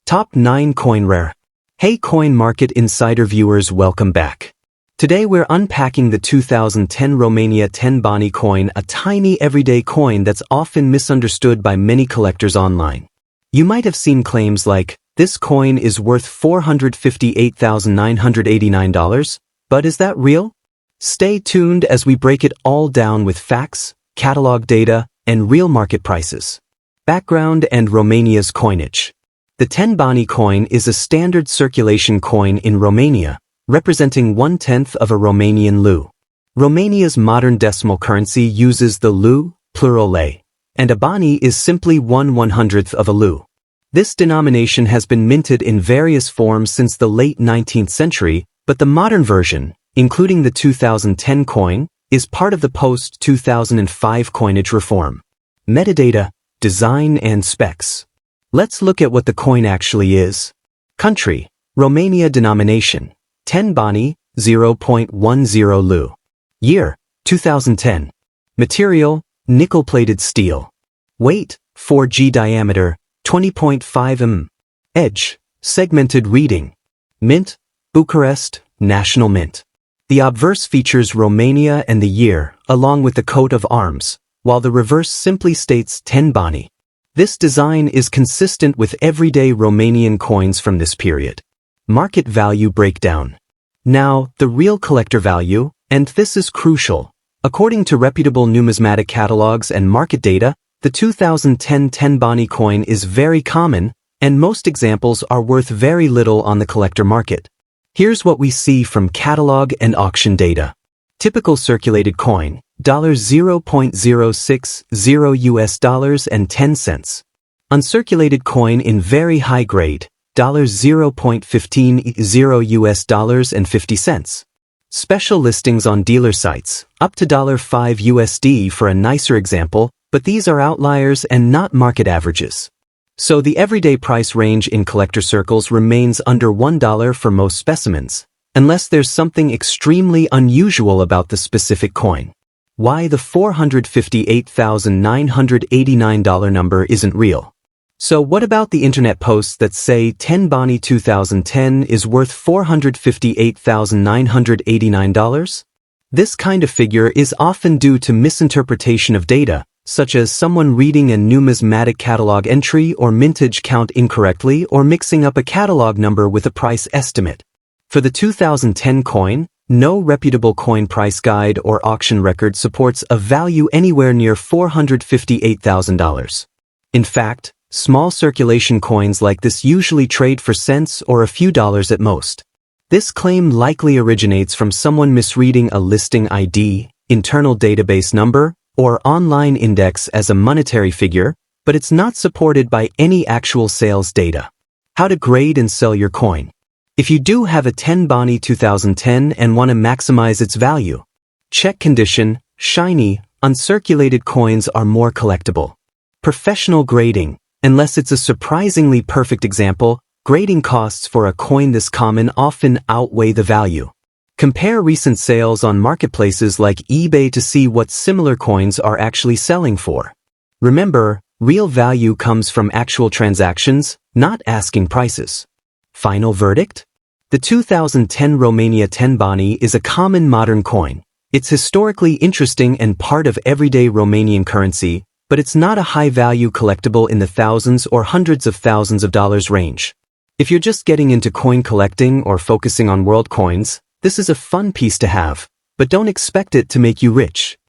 Top 9 Coin Rare. Hey Coin Market Insider viewers, welcome back. Today we're unpacking the 2010 Romania 10 Bani coin, a tiny everyday coin that's often misunderstood by many collectors online. You might have seen claims like, this coin is worth $458,989, but is that real? Stay tuned as we break it all down with facts, catalog data, and real market prices. Background and Romania's coinage. The 10 Bani coin is a standard circulation coin in Romania, representing 1/10 of a Romanian leu. Romania's modern decimal currency uses the leu, plural lei, and a bani is simply 1/100th of a leu. This denomination has been minted in various forms since the late 19th century, but the modern version, including the 2010 coin, is part of the post-2005 coinage reform. Metadata, design and specs. Let's look at what the coin actually is. Country, Romania. Denomination, 10 Bani, 0.10 leu. Year, 2010. Material, nickel-plated steel. Weight, 4G. Diameter, 20.5 mm. Edge, segmented reading. Mint, Bucharest, National Mint. The obverse features Romania and the year, along with the coat of arms, while the reverse simply states 10 Bani. This design is consistent with everyday Romanian coins from this period. Market value breakdown. Now, the real collector value, and this is crucial. According to reputable numismatic catalogs and market data, the 2010 10 Bani coin is very common, and most examples are worth very little on the collector market. Here's what we see from catalog and auction data. Typical circulated coin, $0.060 and 10 cents. Uncirculated coin in very high grade, $0.15 and 50 cents. Special listings on dealer sites, up to $5 for a nicer example, but these are outliers and not market averages. So the everyday price range in collector circles remains under $1 for most specimens, unless there's something extremely unusual about the specific coin. Why the $458,989 number isn't real. So what about the internet posts that say 10 Bani 2010 is worth $458,989? This kind of figure is often due to misinterpretation of data, such as someone reading a numismatic catalog entry or mintage count incorrectly or mixing up a catalog number with a price estimate. For the 2010 coin, no reputable coin price guide or auction record supports a value anywhere near $458,000. In fact, small circulation coins like this usually trade for cents or a few dollars at most. This claim likely originates from someone misreading a listing ID, internal database number, or online index as a monetary figure, but it's not supported by any actual sales data. How to grade and sell your coin. If you do have a 10 Bani 2010 and want to maximize its value, check condition, shiny, uncirculated coins are more collectible. Professional grading. Unless it's a surprisingly perfect example, grading costs for a coin this common often outweigh the value. Compare recent sales on marketplaces like eBay to see what similar coins are actually selling for. Remember, real value comes from actual transactions, not asking prices. Final verdict? The 2010 Romania 10 Bani is a common modern coin. It's historically interesting and part of everyday Romanian currency, but it's not a high-value collectible in the thousands or hundreds of thousands of dollars range. If you're just getting into coin collecting or focusing on world coins, this is a fun piece to have, but don't expect it to make you rich.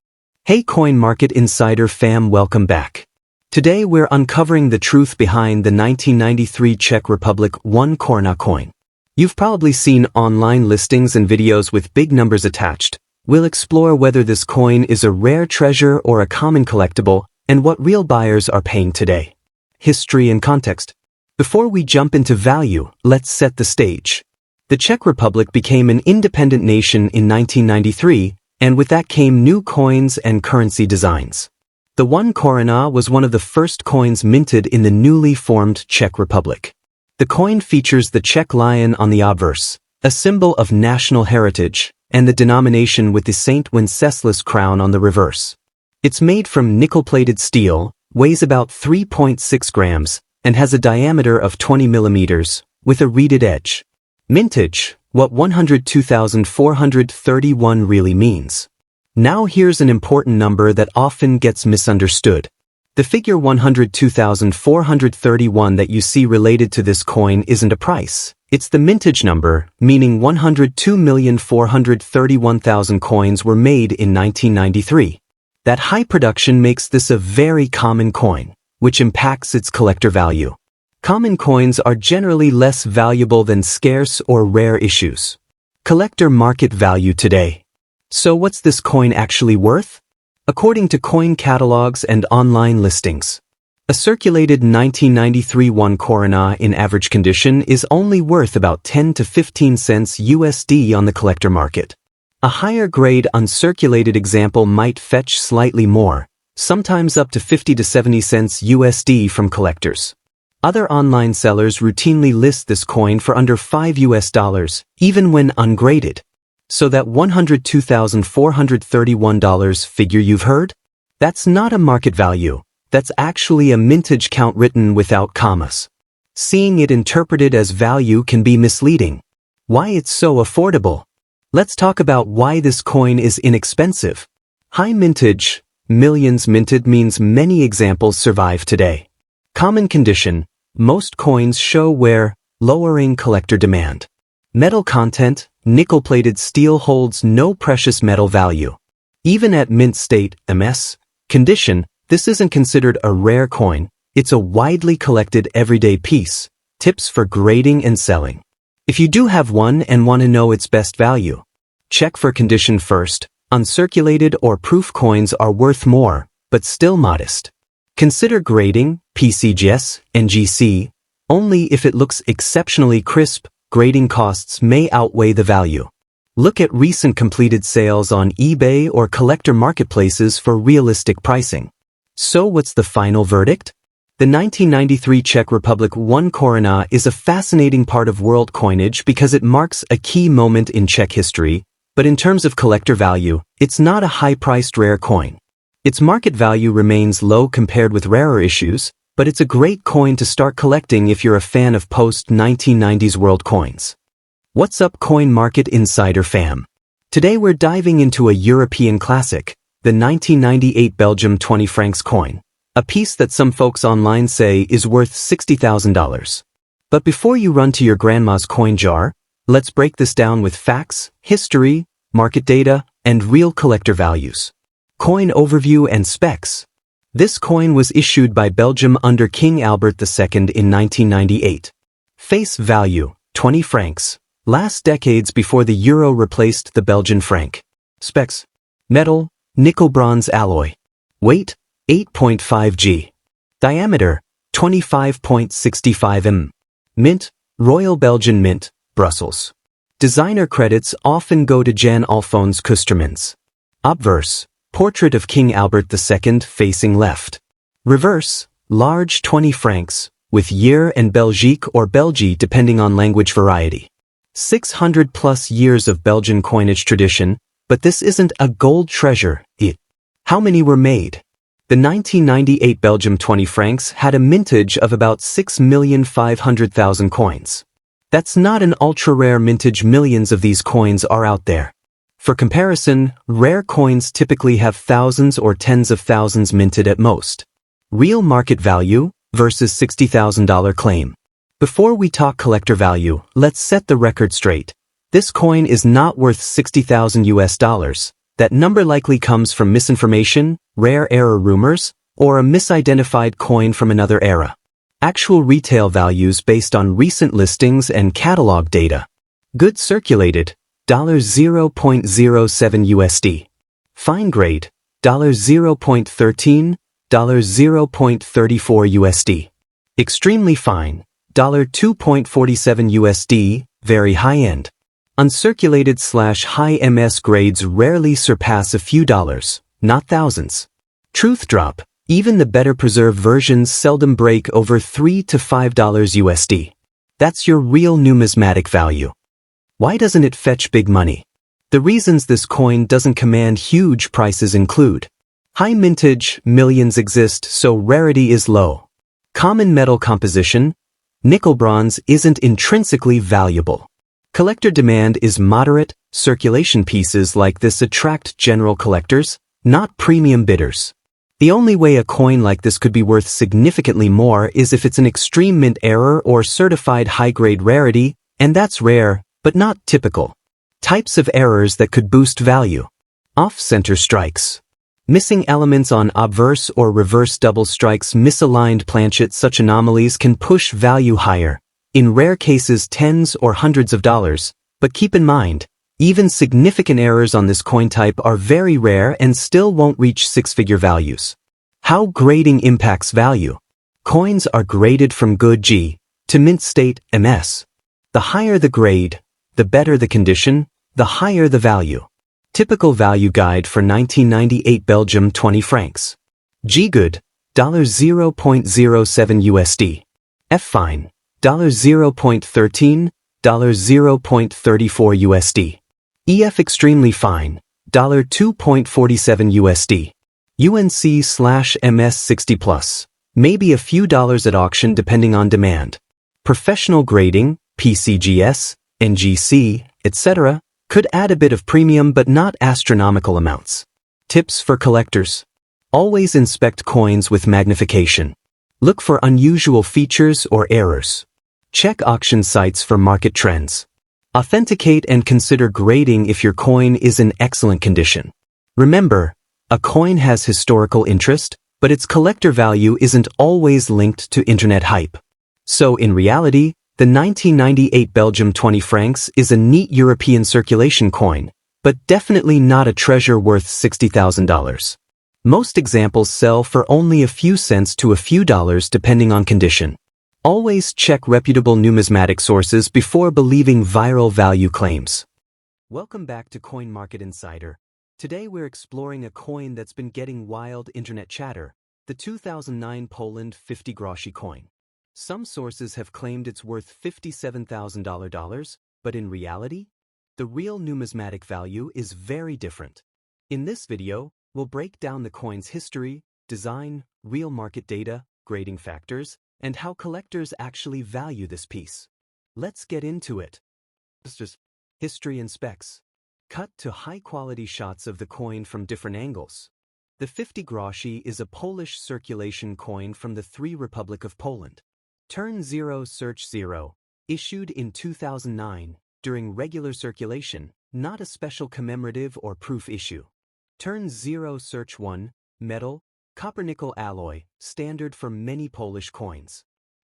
Hey Coin Market Insider fam, welcome back. Today we're uncovering the truth behind the 1993 Czech Republic 1 koruna coin. You've probably seen online listings and videos with big numbers attached. We'll explore whether this coin is a rare treasure or a common collectible, and what real buyers are paying today. History and context. Before we jump into value, let's set the stage. The Czech Republic became an independent nation in 1993, and with that came new coins and currency designs. The 1 koruna was one of the first coins minted in the newly formed Czech Republic. The coin features the Czech lion on the obverse, a symbol of national heritage, and the denomination with the Saint Wenceslas crown on the reverse. It's made from nickel-plated steel, weighs about 3.6 grams, and has a diameter of 20 millimeters, with a reeded edge. Mintage, what 102,431 really means. Now here's an important number that often gets misunderstood. The figure 102,431 that you see related to this coin isn't a price. It's the mintage number, meaning 102,431,000 coins were made in 1993. That high production makes this a very common coin, which impacts its collector value. Common coins are generally less valuable than scarce or rare issues. Collector market value today. So what's this coin actually worth? According to coin catalogs and online listings, a circulated 1993 1 koruna in average condition is only worth about 10 to 15 cents USD on the collector market. A higher grade uncirculated example might fetch slightly more, sometimes up to 50 to 70 cents USD from collectors. Other online sellers routinely list this coin for under $5, even when ungraded. So that $102,431 figure you've heard? That's not a market value. That's actually a mintage count written without commas. Seeing it interpreted as value can be misleading. Why it's so affordable? Let's talk about why this coin is inexpensive. High mintage, millions minted means many examples survive today. Common condition, most coins show wear, lowering collector demand. Metal content, nickel-plated steel holds no precious metal value. Even at mint state, MS, condition, this isn't considered a rare coin, it's a widely collected everyday piece. Tips for grading and selling. If you do have one and want to know its best value, check for condition first. Uncirculated or proof coins are worth more, but still modest. Consider grading, PCGS, NGC, only if it looks exceptionally crisp. Grading costs may outweigh the value. Look at recent completed sales on eBay or collector marketplaces for realistic pricing. So what's the final verdict? The 1993 Czech Republic 1 koruna is a fascinating part of world coinage because it marks a key moment in Czech history, but in terms of collector value, it's not a high-priced rare coin. Its market value remains low compared with rarer issues, but it's a great coin to start collecting if you're a fan of post-1990s world coins. What's up, Coin Market Insider fam? Today we're diving into a European classic, the 1998 Belgium 20 francs coin, a piece that some folks online say is worth $60,000. But before you run to your grandma's coin jar, let's break this down with facts, history, market data, and real collector values. Coin overview and specs. This coin was issued by Belgium under King Albert II in 1998. Face value, 20 francs, last decades before the euro replaced the Belgian franc. Specs. Metal, nickel-bronze alloy. Weight, 8.5 g. Diameter, 25.65 m. Mint, Royal Belgian Mint, Brussels. Designer credits often go to Jan-Alphonse Kustermans. Obverse, portrait of King Albert II facing left. Reverse, large 20 francs, with year and Belgique or Belgie depending on language variety. 600 plus years of Belgian coinage tradition, but this isn't a gold treasure, How many were made? The 1998 Belgium 20 francs had a mintage of about 6,500,000 coins. That's not an ultra-rare mintage. Millions of these coins are out there. For comparison, rare coins typically have thousands or tens of thousands minted at most. Real market value versus $60,000 claim. Before we talk collector value, let's set the record straight. This coin is not worth $60,000. That number likely comes from misinformation, rare error rumors, or a misidentified coin from another era. Actual retail values based on recent listings and catalog data. Good circulated, $0.07 USD. Fine grade, $0.13, $0.34 USD. Extremely fine, $2.47 USD, very high-end. Uncirculated/high MS grades rarely surpass a few dollars, not thousands. Truth drop, even the better preserved versions seldom break over $3 to $5 USD. That's your real numismatic value. Why doesn't it fetch big money? The reasons this coin doesn't command huge prices include: high mintage, millions exist, so rarity is low. Common metal composition. Nickel bronze isn't intrinsically valuable. Collector demand is moderate. Circulation pieces like this attract general collectors, not premium bidders. The only way a coin like this could be worth significantly more is if it's an extreme mint error or certified high-grade rarity, and that's rare, but not typical. Types of errors that could boost value. Off-center strikes. Missing elements on obverse or reverse double strikes, misaligned planchet. Such anomalies can push value higher, in rare cases tens or hundreds of dollars, but keep in mind, even significant errors on this coin type are very rare and still won't reach six-figure values. How grading impacts value. Coins are graded from good G to mint state MS. The higher the grade, the better the condition, the higher the value. Typical value guide for 1998 Belgium 20 francs. G good, $0.07 USD. F fine, $0.13, $0.34 USD. EF extremely fine, $2.47 USD. UNC/MS 60 plus, maybe a few dollars at auction depending on demand. Professional grading, PCGS, NGC, etc., could add a bit of premium but not astronomical amounts. Tips for collectors. Always inspect coins with magnification. Look for unusual features or errors. Check auction sites for market trends. Authenticate and consider grading if your coin is in excellent condition. Remember, a coin has historical interest, but its collector value isn't always linked to internet hype. So in reality, the 1998 Belgium 20 francs is a neat European circulation coin, but definitely not a treasure worth $60,000. Most examples sell for only a few cents to a few dollars depending on condition. Always check reputable numismatic sources before believing viral value claims. Welcome back to Coin Market Insider. Today we're exploring a coin that's been getting wild internet chatter, the 2009 Poland 50 groszy coin. Some sources have claimed it's worth $57,000, but in reality, the real numismatic value is very different. In this video, we'll break down the coin's history, design, real market data, grading factors, and how collectors actually value this piece. Let's get into it. History and specs. Cut to high-quality shots of the coin from different angles. The 50 groszy is a Polish circulation coin from the Czech Republic of Poland. Turn 0 search 0, issued in 2009, during regular circulation, not a special commemorative or proof issue. Turn 0 search 1, metal, copper-nickel alloy, standard for many Polish coins.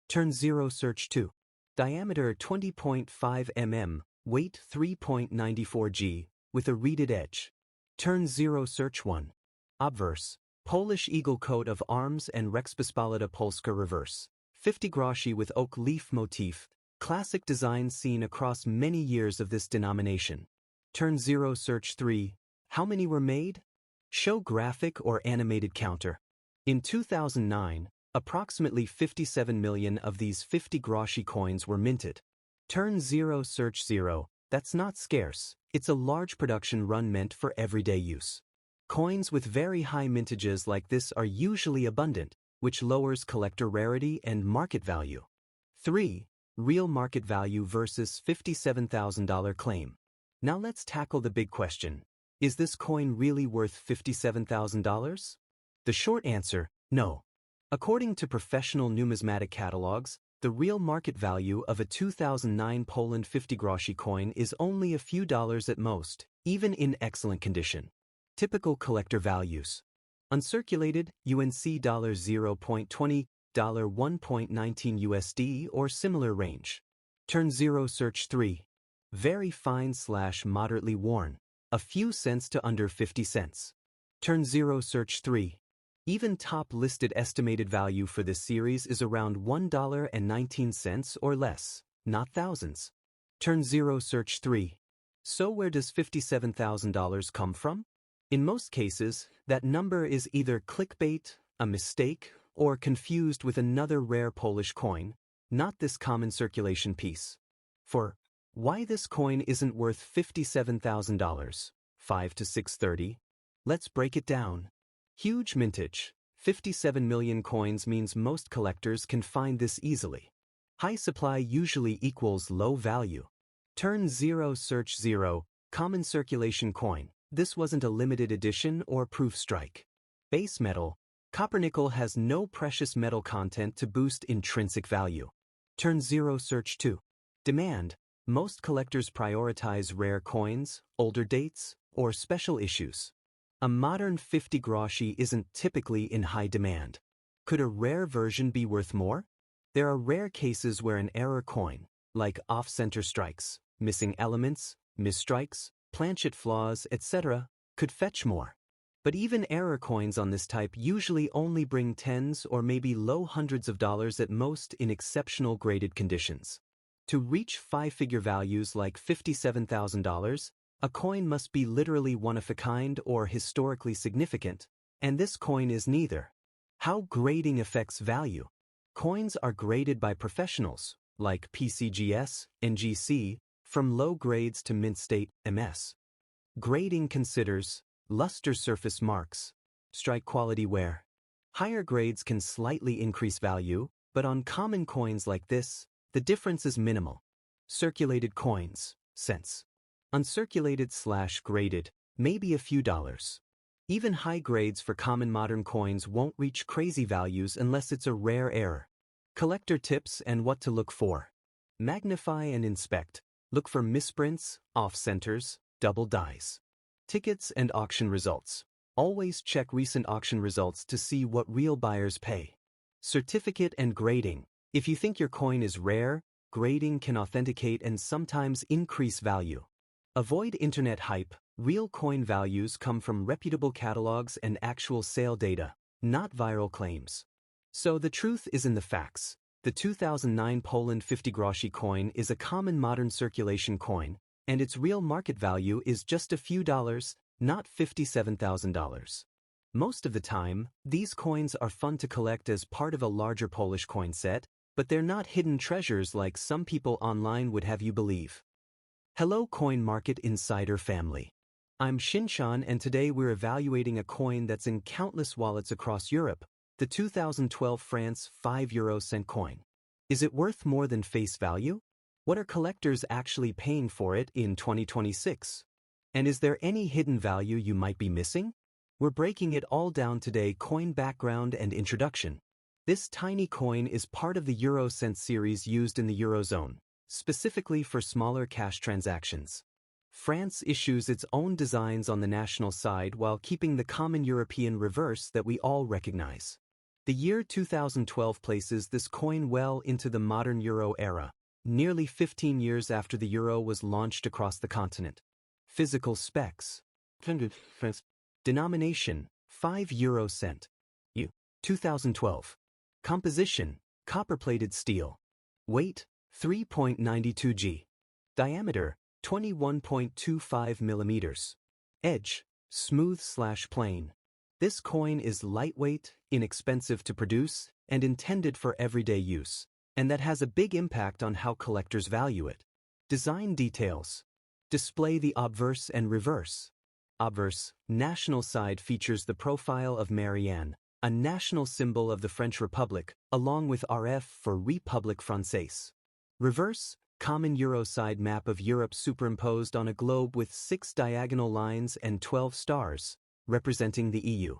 Turn 0 search 2, diameter 20.5 mm, weight 3.94 g, with a reeded edge. Turn 0 search 1, obverse, Polish eagle coat of arms and Rzeczpospolita Polska reverse. 50 groszy with oak leaf motif, classic design seen across many years of this denomination. Turn 0 search 3, how many were made? Show graphic or animated counter. In 2009, approximately 57 million of these 50 groszy coins were minted. Turn 0 search 0, that's not scarce, it's a large production run meant for everyday use. Coins with very high mintages like this are usually abundant, which lowers collector rarity and market value. 3. Real market value versus $57,000 claim. Now let's tackle the big question. Is this coin really worth $57,000? The short answer, no. According to professional numismatic catalogs, the real market value of a 2009 Poland 50 groszy coin is only a few dollars at most, even in excellent condition. Typical collector values. Uncirculated, UNC $0.20, $1.19 USD or similar range. Turn 0 search 3. Very fine/moderately worn, a few cents to under 50 cents. Turn 0 search 3. Even top listed estimated value for this series is around $1.19 or less, not thousands. Turn 0 search 3. So where does $57,000 come from? In most cases, that number is either clickbait, a mistake, or confused with another rare Polish coin, not this common circulation piece. For why this coin isn't worth $57,000, 5 to 630, let's break it down. Huge mintage. 57 million coins means most collectors can find this easily. High supply usually equals low value. Turn 0 search 0, common circulation coin. This wasn't a limited edition or proof strike. Base metal. Copper nickel has no precious metal content to boost intrinsic value. Turn 0 search 2. Demand. Most collectors prioritize rare coins, older dates, or special issues. A modern 50 groszy isn't typically in high demand. Could a rare version be worth more? There are rare cases where an error coin, like off-center strikes, missing elements, misstrikes, planchet flaws, etc., could fetch more. But even error coins on this type usually only bring tens or maybe low hundreds of dollars at most in exceptional graded conditions. To reach five-figure values like $57,000, a coin must be literally one of a kind or historically significant, and this coin is neither. How grading affects value? Coins are graded by professionals, like PCGS, NGC, from low grades to mint state, MS. Grading considers luster surface marks, strike quality wear. Higher grades can slightly increase value, but on common coins like this, the difference is minimal. Circulated coins, cents. Uncirculated/graded, maybe a few dollars. Even high grades for common modern coins won't reach crazy values unless it's a rare error. Collector tips and what to look for. Magnify and inspect. Look for misprints, off-centers, double dies. Tickets and auction results. Always check recent auction results to see what real buyers pay. Certificate and grading. If you think your coin is rare, grading can authenticate and sometimes increase value. Avoid internet hype. Real coin values come from reputable catalogs and actual sale data, not viral claims. So the truth is in the facts. The 2009 Poland 50 groszy coin is a common modern circulation coin, and its real market value is just a few dollars, not $57,000. Most of the time, these coins are fun to collect as part of a larger Polish coin set, but they're not hidden treasures like some people online would have you believe. Hello Coin Market Insider family. I'm Shinshan and today we're evaluating a coin that's in countless wallets across Europe, the 2012 France 5 euro cent coin. Is it worth more than face value? What are collectors actually paying for it in 2026? And is there any hidden value you might be missing? We're breaking it all down today. Coin background and introduction. This tiny coin is part of the Euro cent series used in the Eurozone, specifically for smaller cash transactions. France issues its own designs on the national side while keeping the common European reverse that we all recognize. The year 2012 places this coin well into the modern euro era, nearly 15 years after the euro was launched across the continent. Physical specs. Denomination, 5 euro cent. 2012. Composition, copper-plated steel. Weight, 3.92 g. Diameter, 21.25 millimeters. Edge, smooth/plain. This coin is lightweight, inexpensive to produce, and intended for everyday use, and that has a big impact on how collectors value it. Design details. Display the obverse and reverse. Obverse, national side features the profile of Marianne, a national symbol of the French Republic, along with RF for République Française. Reverse, common Euro side map of Europe superimposed on a globe with 6 diagonal lines and 12 stars, representing the EU.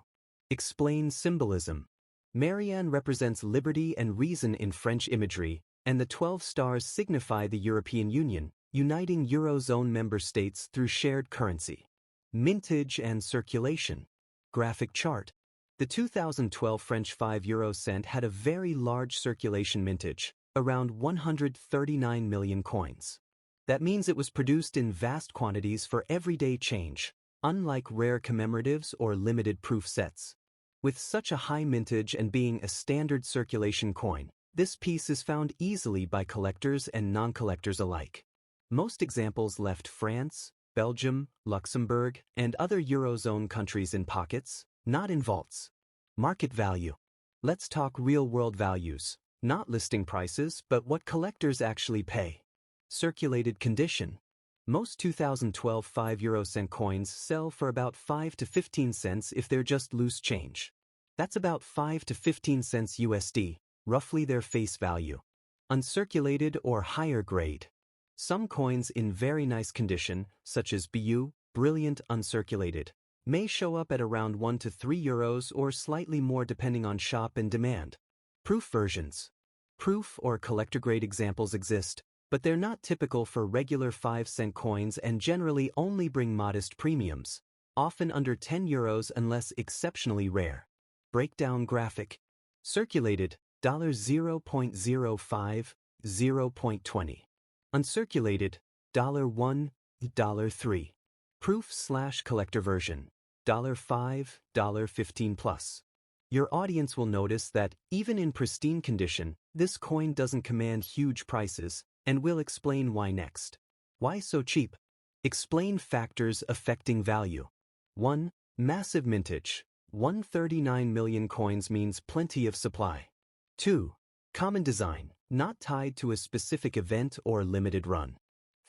Explain symbolism. Marianne represents liberty and reason in French imagery, and the 12 stars signify the European Union, uniting Eurozone member states through shared currency. Mintage and circulation. Graphic chart. The 2012 French 5 euro cent had a very large circulation mintage, around 139 million coins. That means it was produced in vast quantities for everyday change, unlike rare commemoratives or limited proof sets. With such a high mintage and being a standard circulation coin, this piece is found easily by collectors and non-collectors alike. Most examples left France, Belgium, Luxembourg, and other Eurozone countries in pockets, not in vaults. Market value. Let's talk real-world values. Not listing prices, but what collectors actually pay. Circulated condition. Most 2012 5 euro cent coins sell for about 5 to 15 cents if they're just loose change. That's about 5 to 15 cents USD, roughly their face value. Uncirculated or higher grade. Some coins in very nice condition, such as BU, brilliant uncirculated, may show up at around 1 to 3 euros or slightly more depending on shop and demand. Proof versions. Proof or collector-grade examples exist, but they're not typical for regular 5-cent coins and generally only bring modest premiums, often under 10 euros unless exceptionally rare. Breakdown graphic. Circulated, $0.05, 0.20. Uncirculated, $1, $3. Proof/collector version, $5, $15 plus. Your audience will notice that, even in pristine condition, this coin doesn't command huge prices, and we'll explain why next. Why so cheap? Explain factors affecting value. 1. Massive mintage. 139 million coins means plenty of supply. 2. Common design, not tied to a specific event or limited run.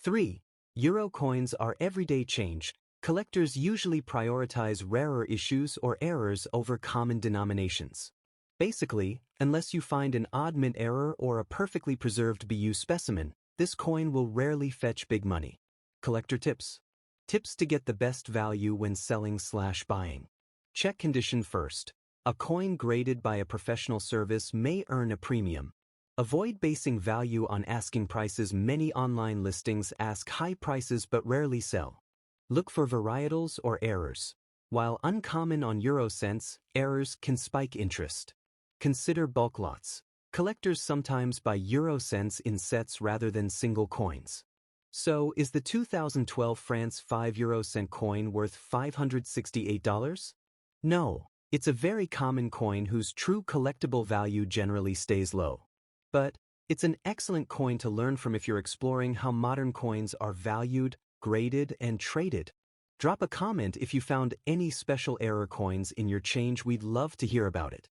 3. Euro coins are everyday change. Collectors usually prioritize rarer issues or errors over common denominations. Basically, unless you find an odd mint error or a perfectly preserved BU specimen, this coin will rarely fetch big money. Collector tips. Tips to get the best value when selling/buying. Check condition first. A coin graded by a professional service may earn a premium. Avoid basing value on asking prices. Many online listings ask high prices but rarely sell. Look for varietals or errors. While uncommon on euro cents, errors can spike interest. Consider bulk lots. Collectors sometimes buy euro cents in sets rather than single coins. So, is the 2012 France 5 euro cent coin worth $568? No, it's a very common coin whose true collectible value generally stays low. But it's an excellent coin to learn from if you're exploring how modern coins are valued, graded, and traded. Drop a comment if you found any special error coins in your change. We'd love to hear about it.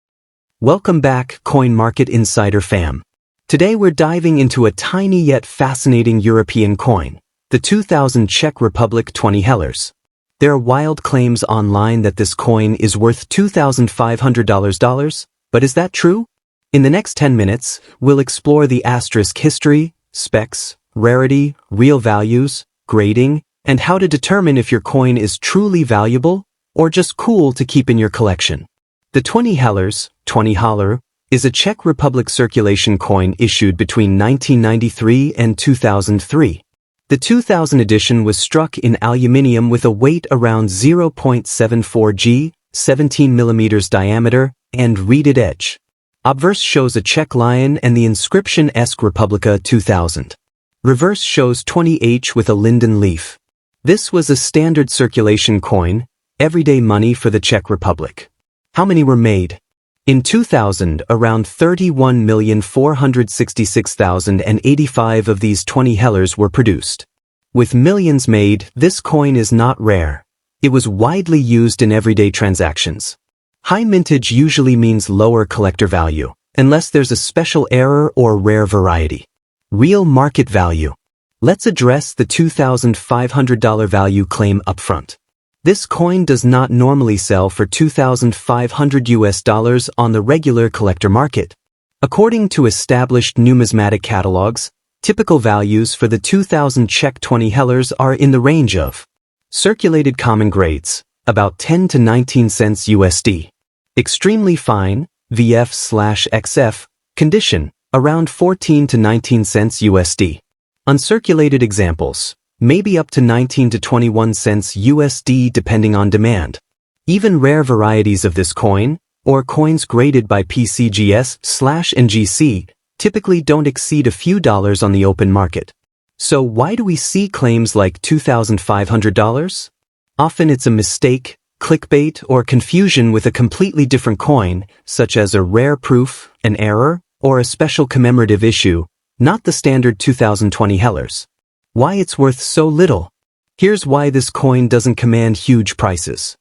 Welcome back, Coin Market Insider fam. Today we're diving into a tiny yet fascinating European coin, the 2000 Czech Republic 20 hellers. There are wild claims online that this coin is worth $2,500, but is that true? In the next 10 minutes, we'll explore the asterisk history, specs, rarity, real values, grading, and how to determine if your coin is truly valuable or just cool to keep in your collection. The 20 hellers, 20 haller, is a Czech Republic circulation coin issued between 1993 and 2003. The 2000 edition was struck in aluminium with a weight around 0.74 g, 17 mm diameter, and reeded edge. Obverse shows a Czech lion and the inscription Česká republika 2000. Reverse shows 20H with a linden leaf. This was a standard circulation coin, everyday money for the Czech Republic. How many were made? In 2000, around 31,466,085 of these 20 hellers were produced. With millions made, this coin is not rare. It was widely used in everyday transactions. High mintage usually means lower collector value, unless there's a special error or rare variety. Real market value. Let's address the $2,500 value claim upfront. This coin does not normally sell for $2,500 on the regular collector market. According to established numismatic catalogs, typical values for the 2000 Czech 20 hellers are in the range of circulated common grades, about 10 to 19 cents USD. Extremely fine, VF/XF, condition, around 14 to 19 cents USD. Uncirculated examples, maybe up to 19 to 21 cents USD depending on demand. Even rare varieties of this coin, or coins graded by PCGS/NGC, typically don't exceed a few dollars on the open market. So why do we see claims like $2,500? Often it's a mistake, clickbait, or confusion with a completely different coin, such as a rare proof, an error, or a special commemorative issue, not the standard 2020 hellers. Why it's worth so little? Here's why this coin doesn't command huge prices.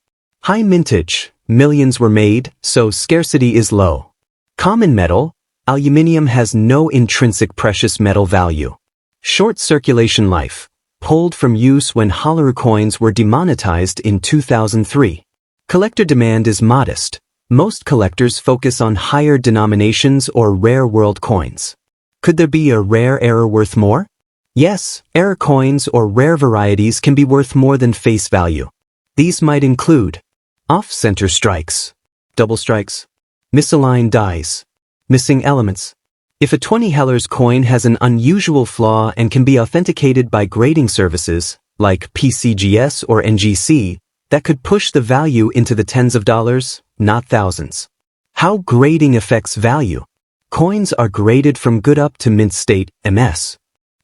High mintage, millions were made, so scarcity is low. Common metal, aluminium has no intrinsic precious metal value. Short circulation life, pulled from use when haller coins were demonetized in 2003. Collector demand is modest, Most collectors focus on higher denominations or rare world coins. Could there be a rare error worth more? Yes, error coins or rare varieties can be worth more than face value. These might include off-center strikes, double strikes, misaligned dies, missing elements. If a 20 hellers coin has an unusual flaw and can be authenticated by grading services, like PCGS or NGC, that could push the value into the tens of dollars, not thousands. How grading affects value. Coins are graded from good up to mint state, MS.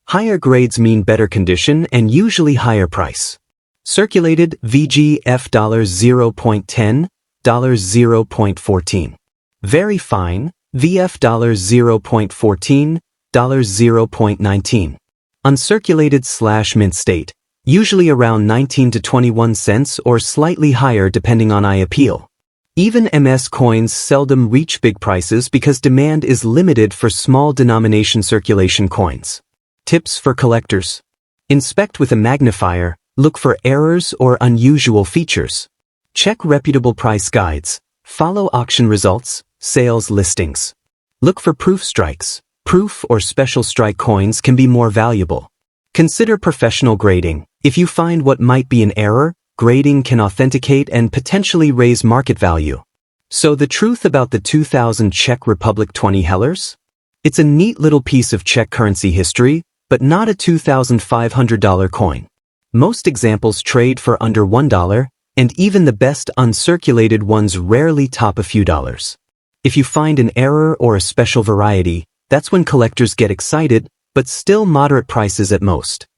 Higher grades mean better condition and usually higher price. Circulated VGF $0.10, $0.14. Very fine VF $0.14, $0.19. Uncirculated / mint state, usually around 19 to 21 cents or slightly higher depending on appeal. Even MS coins seldom reach big prices because demand is limited for small denomination circulation coins. Tips for collectors. Inspect with a magnifier, look for errors or unusual features. Check reputable price guides, follow auction results, sales listings. Look for proof strikes. Proof or special strike coins can be more valuable. Consider professional grading. If you find what might be an error, grading can authenticate and potentially raise market value. So the truth about the 2000 Czech Republic 20 hellers? It's a neat little piece of Czech currency history, but not a $2,500 coin. Most examples trade for under $1, and even the best uncirculated ones rarely top a few dollars. If you find an error or a special variety, that's when collectors get excited, but still moderate prices at most.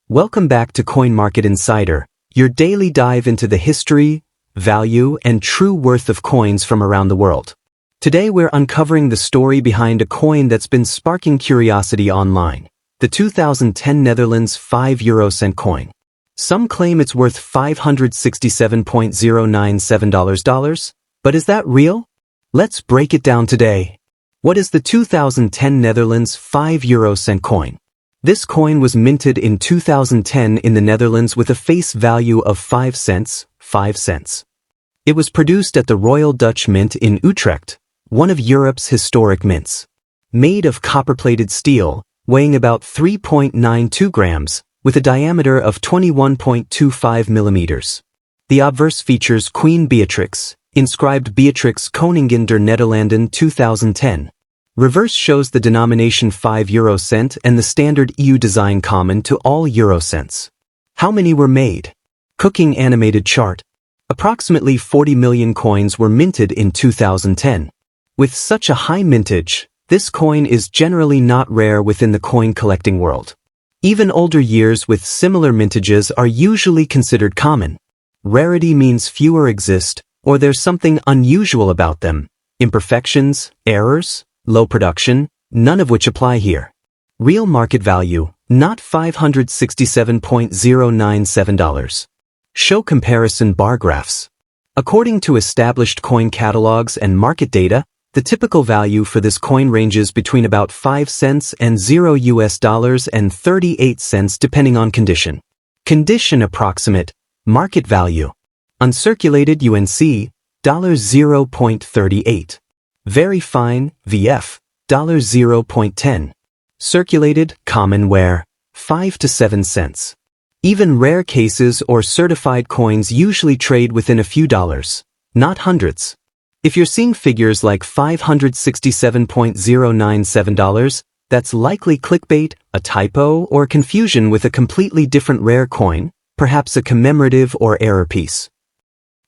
Welcome back to Coin Market Insider, your daily dive into the history, value, and true worth of coins from around the world. Today we're uncovering the story behind a coin that's been sparking curiosity online, the 2010 Netherlands €5 coin. Some claim it's worth $567.097, but is that real? Let's break it down today. What is the 2010 Netherlands €5 coin? This coin was minted in 2010 in the Netherlands with a face value of 5 cents, 5 cents. It was produced at the Royal Dutch Mint in Utrecht, one of Europe's historic mints. Made of copper-plated steel, weighing about 3.92 grams, with a diameter of 21.25 millimeters. The obverse features Queen Beatrix, inscribed Beatrix Koningin der Nederlanden 2010. Reverse shows the denomination €5 and the standard EU design common to all Eurocents. How many were made? Cooking animated chart. Approximately 40 million coins were minted in 2010. With such a high mintage, this coin is generally not rare within the coin collecting world. Even older years with similar mintages are usually considered common. Rarity means fewer exist, or there's something unusual about them. Imperfections, errors, low production, none of which apply here. Real market value, not $567.097. Show comparison bar graphs. According to established coin catalogs and market data, the typical value for this coin ranges between about 5 cents and $0 and 38 cents depending on condition. Condition approximate, market value. Uncirculated UNC, $0.38. Very fine, VF, $0.10. Circulated, common wear, 5 to 7 cents. Even rare cases or certified coins usually trade within a few dollars, not hundreds. If you're seeing figures like $567.097, that's likely clickbait, a typo, or confusion with a completely different rare coin, perhaps a commemorative or error piece.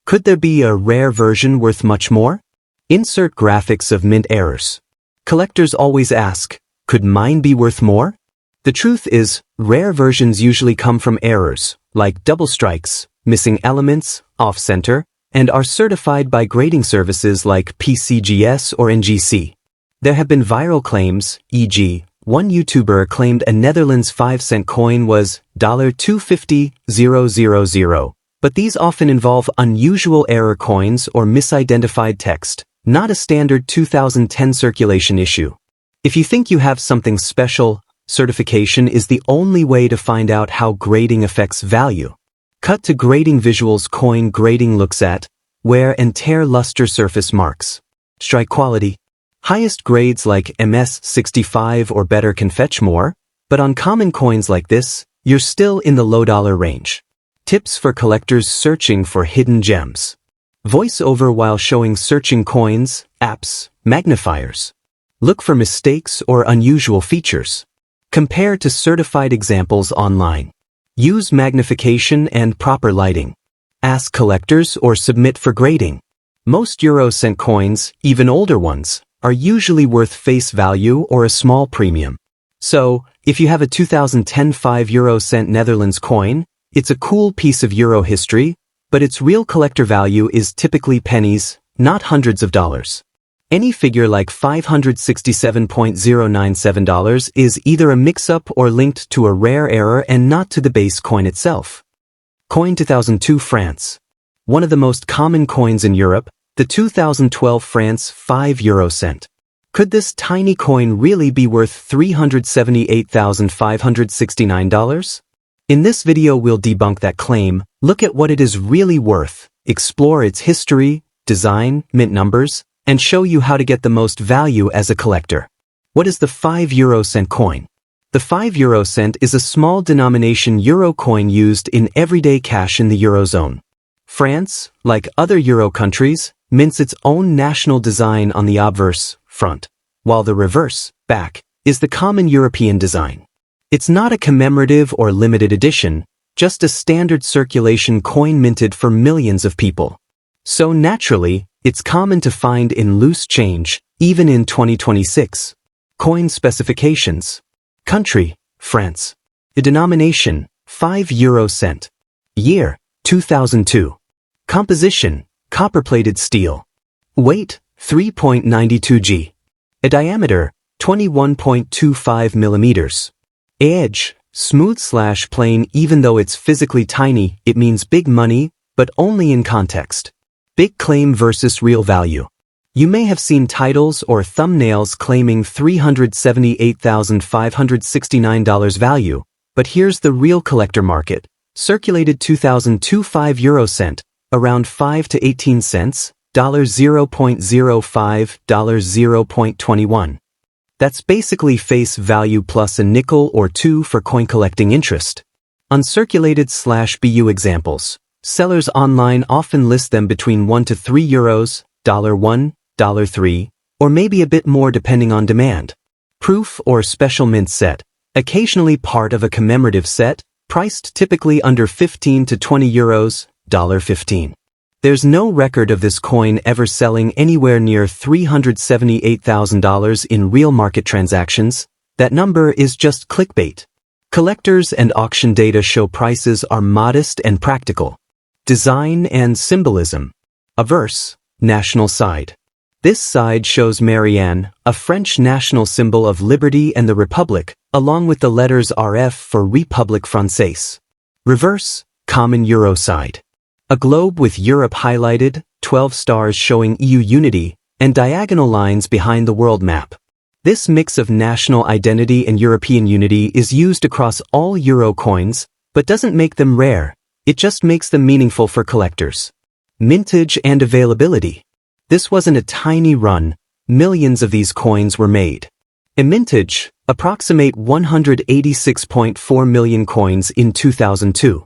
Could there be a rare version worth much more? Insert graphics of mint errors. Collectors always ask, could mine be worth more? The truth is, rare versions usually come from errors, like double strikes, missing elements, off-center, and are certified by grading services like PCGS or NGC. There have been viral claims, e.g., one YouTuber claimed a Netherlands 5-cent coin was $250,000, but these often involve unusual error coins or misidentified text, not a standard 2010 circulation issue. If you think you have something special, certification is the only way to find out how grading affects value. Cut to grading visuals. Coin grading looks at wear and tear, luster, surface marks. Strike quality. Highest grades like MS65 or better can fetch more, but on common coins like this, you're still in the low dollar range. Tips for collectors searching for hidden gems. Voice over while showing searching coins, apps, magnifiers. Look for mistakes or unusual features. Compare to certified examples online. Use magnification and proper lighting. Ask collectors or submit for grading. Most euro-cent coins, even older ones, are usually worth face value or a small premium. So, if you have a 2010 5 euro-cent Netherlands coin, it's a cool piece of euro history, but its real collector value is typically pennies, not hundreds of dollars. Any figure like $567.097 is either a mix-up or linked to a rare error and not to the base coin itself. Coin 2002 France. One of the most common coins in Europe, the 2012 France 5 euro cent. Could this tiny coin really be worth $378,569? In this video we'll debunk that claim, look at what it is really worth, explore its history, design, mint numbers, and show you how to get the most value as a collector. What is the 5 euro cent coin? The 5 euro cent is a small denomination euro coin used in everyday cash in the Eurozone. France, like other euro countries, mints its own national design on the obverse, front, while the reverse, back, is the common European design. It's not a commemorative or limited edition, just a standard circulation coin minted for millions of people. So naturally, it's common to find in loose change, even in 2026. Coin specifications. Country, France. The denomination, 5 euro cent. Year, 2002. Composition, copper-plated steel. Weight, 3.92 g. A diameter, 21.25 millimeters. Edge, smooth/plain. Even though it's physically tiny, it means big money, but only in context. Big claim versus real value. You may have seen titles or thumbnails claiming $378,569 value, but here's the real collector market. Circulated 2002 5 euro cent, around 5 to 18 cents, $0.05, $0.21. That's basically face value plus a nickel or two for coin collecting interest. Uncirculated/BU examples. Sellers online often list them between 1 to 3 euros, $1, $3, or maybe a bit more depending on demand. Proof or special mint set. Occasionally part of a commemorative set, priced typically under 15 to 20 euros, $15. There's no record of this coin ever selling anywhere near $378,000 in real market transactions. That number is just clickbait. Collectors and auction data show prices are modest and practical. Design and symbolism. Averse, national side. This side shows Marianne, a French national symbol of liberty and the Republic, along with the letters RF for République Française. Reverse, common Euro side. A globe with Europe highlighted, 12 stars showing EU unity, and diagonal lines behind the world map. This mix of national identity and European unity is used across all Euro coins, but doesn't make them rare, it just makes them meaningful for collectors. Mintage and availability. This wasn't a tiny run, millions of these coins were made. In mintage, approximate 186.4 million coins in 2002.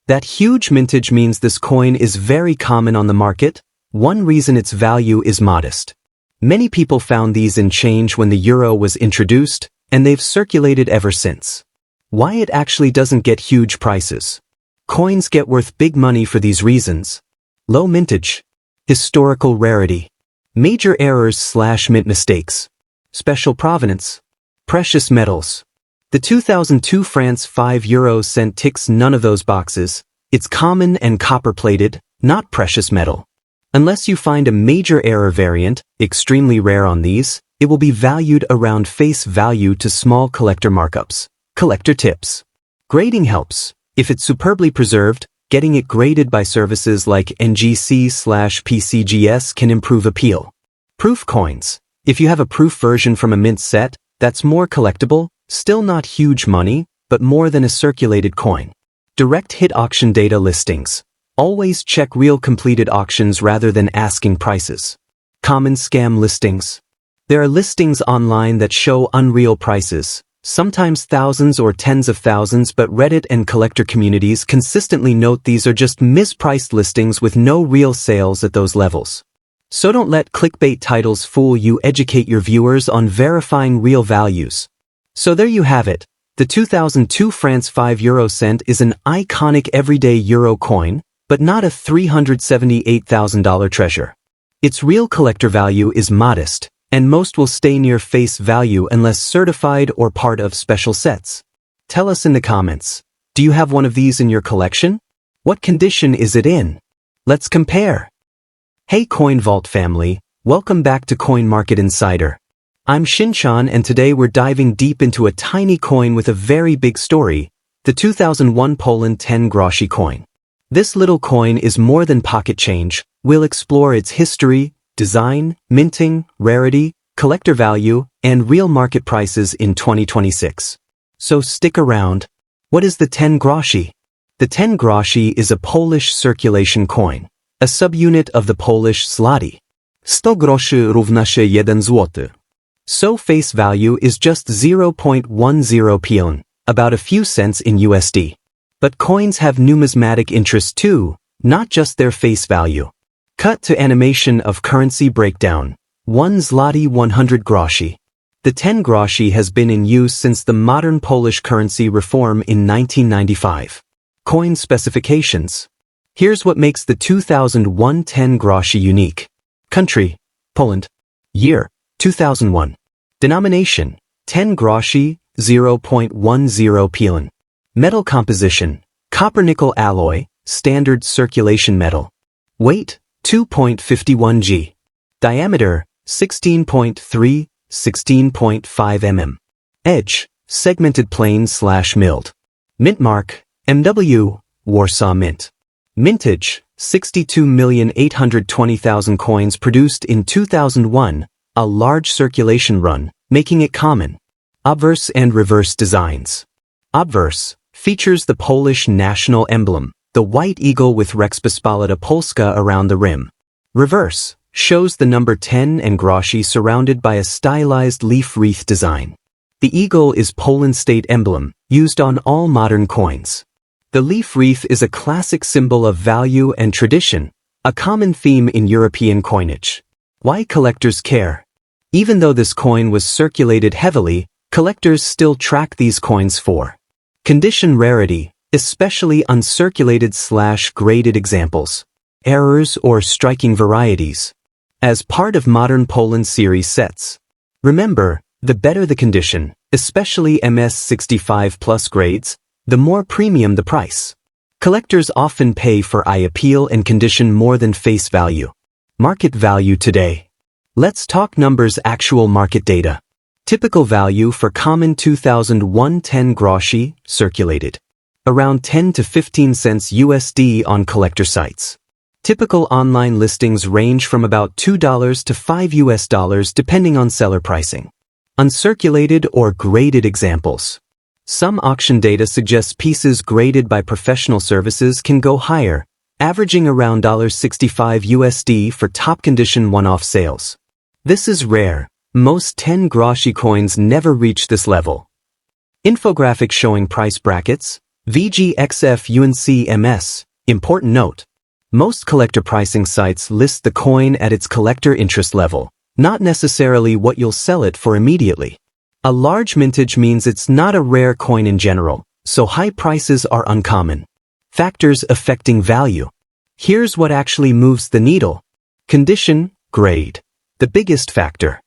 That huge mintage means this coin is very common on the market. One reason its value is modest. Many people found these in change when the euro was introduced, and they've circulated ever since. Why it actually doesn't get huge prices. Coins get worth big money for these reasons. Low mintage. Historical rarity. Major errors/mint mistakes. Special provenance. Precious metals. The 2002 France 5 euro cent ticks none of those boxes. It's common and copper-plated, not precious metal. Unless you find a major error variant, extremely rare on these, it will be valued around face value to small collector markups. Collector tips. Grading helps. If it's superbly preserved, getting it graded by services like NGC/PCGS can improve appeal. Proof coins. If you have a proof version from a mint set, that's more collectible. Still not huge money, but more than a circulated coin. Direct hit auction data listings. Always check real completed auctions rather than asking prices. Common scam listings. There are listings online that show unreal prices, sometimes thousands or tens of thousands, but Reddit and collector communities consistently note these are just mispriced listings with no real sales at those levels. So don't let clickbait titles fool you. Educate your viewers on verifying real values. So there you have it. The 2002 France 5 euro cent is an iconic everyday euro coin, but not a $378,000 treasure. Its real collector value is modest, and most will stay near face value unless certified or part of special sets. Tell us in the comments, do you have one of these in your collection? What condition is it in? Let's compare. Hey Coin Vault family, welcome back to Coin Market Insider. I'm Shinchan, and today we're diving deep into a tiny coin with a very big story, the 2001 Poland 10 groszy coin. This little coin is more than pocket change. We'll explore its history, design, minting, rarity, collector value, and real market prices in 2026. So stick around. What is the 10 groszy? The 10 groszy is a Polish circulation coin, a subunit of the Polish zloty. 100 groszy równa się 1 złoty. So face value is just 0.10 pion, about a few cents in USD. But coins have numismatic interest too, not just their face value. Cut to animation of currency breakdown. 1 zloty 100 groszy. The 10 groszy has been in use since the modern Polish currency reform in 1995. Coin specifications. Here's what makes the 2001 10 groszy unique. Country: Poland. Year: 2001. Denomination: 10 groszy, 0.10 pion. Metal composition: copper-nickel alloy, standard circulation metal. Weight: 2.51 g. Diameter: 16.3, 16.5 mm. Edge: segmented plane/milled. Mint mark: MW, Warsaw Mint. Mintage: 62,820,000 coins produced in 2001, a large circulation run, making it common. Obverse and reverse designs. Obverse features the Polish national emblem, the white eagle with Rzeczpospolita Polska around the rim. Reverse shows the number 10 and groszy surrounded by a stylized leaf wreath design. The eagle is Poland's state emblem, used on all modern coins. The leaf wreath is a classic symbol of value and tradition, a common theme in European coinage. Why collectors care? Even though this coin was circulated heavily, collectors still track these coins for condition rarity, especially uncirculated/graded examples, errors or striking varieties. As part of modern Poland series sets. Remember, the better the condition, especially MS65 plus grades, the more premium the price. Collectors often pay for eye appeal and condition more than face value. Market value today. Let's talk numbers. Actual market data. Typical value for common 2001 10 groszy, circulated. Around 10 to 15 cents USD on collector sites. Typical online listings range from about $2 to $5 depending on seller pricing. Uncirculated or graded examples. Some auction data suggests pieces graded by professional services can go higher, averaging around $65 USD for top condition one-off sales. This is rare. Most 10 groszy coins never reach this level. Infographic showing price brackets. VGXF UNC MS. Important note. Most collector pricing sites list the coin at its collector interest level, not necessarily what you'll sell it for immediately. A large mintage means it's not a rare coin in general, so high prices are uncommon. Factors affecting value. Here's what actually moves the needle. Condition, grade. The biggest factor.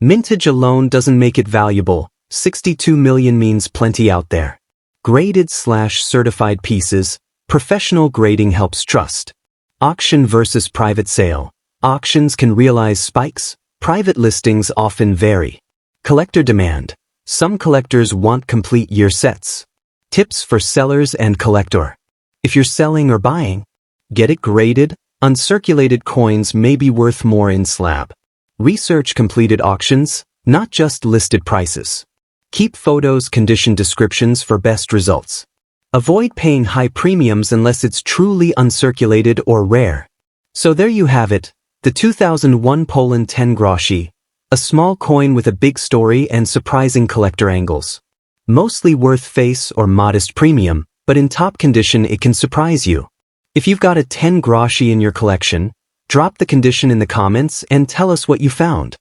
Mintage alone doesn't make it valuable. 62 million means plenty out there. Graded/certified pieces. Professional grading helps trust. Auction versus private sale. Auctions can realize spikes. Private listings often vary. Collector demand. Some collectors want complete year sets. Tips for sellers and collector. If you're selling or buying, get it graded. Uncirculated coins may be worth more in slab. Research completed auctions, not just listed prices. Keep photos, condition descriptions for best results. Avoid paying high premiums unless it's truly uncirculated or rare. So there you have it, the 2001 Poland 10 groszy, a small coin with a big story and surprising collector angles. Mostly worth face or modest premium, but in top condition it can surprise you. If you've got a 10 groszy in your collection, drop the condition in the comments and tell us what you found.